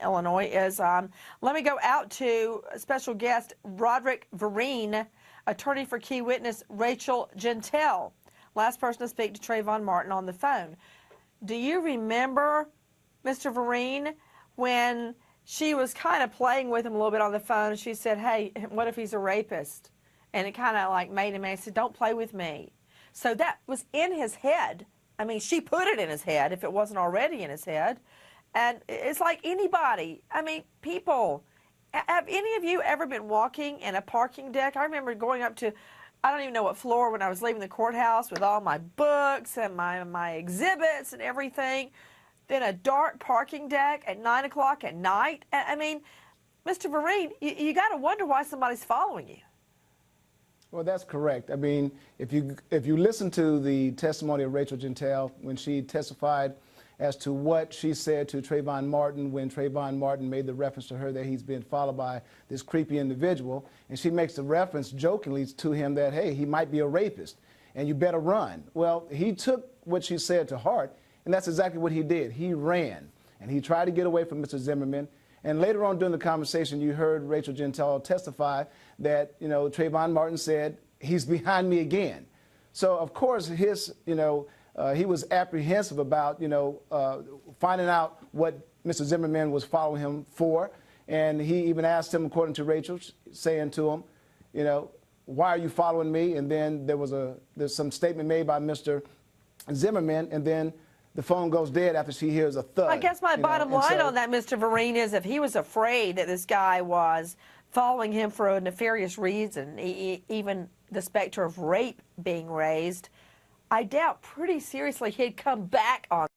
Illinois is, let me go out to special guest Roderick Vereen, attorney for key witness Rachel Jeantel, last person to speak to Trayvon Martin on the phone. Do you remember, Mr. Vereen, when she was kind of playing with him a little bit on the phone? She said, hey, what if he's a rapist? And it kind of like made him, and he said, don't play with me. So that was in his head. I mean, she put it in his head if it wasn't already in his head. And it's like anybody. I mean, people. Have any of you ever been walking in a parking deck? I remember going up to, I don't even know what floor, when I was leaving the courthouse with all my books and my exhibits and everything. Then a dark parking deck at 9 o'clock at night. I mean, Mr. Vereen, you got to wonder why somebody's following you. Well, that's correct. I mean, if you listen to the testimony of Rachel Jeantel when she testified as to what she said to Trayvon Martin when Trayvon Martin made the reference to her that he's being followed by this creepy individual, and she makes the reference jokingly to him that, hey, he might be a rapist and you better run. Well, he took what she said to heart, and that's exactly what he did. He ran, and he tried to get away from Mr. Zimmerman. And later on during the conversation, you heard Rachel Jeantel testify that, you know, Trayvon Martin said, he's behind me again. So, of course, his, he was apprehensive about, finding out what Mr. Zimmerman was following him for. And he even asked him, according to Rachel, saying to him, why are you following me? And then there's some statement made by Mr. Zimmerman, and then the phone goes dead after she hears a thud. I guess my bottom line on that, Mr. Vereen, is if he was afraid that this guy was following him for a nefarious reason, even the specter of rape being raised, I doubt pretty seriously he'd come back on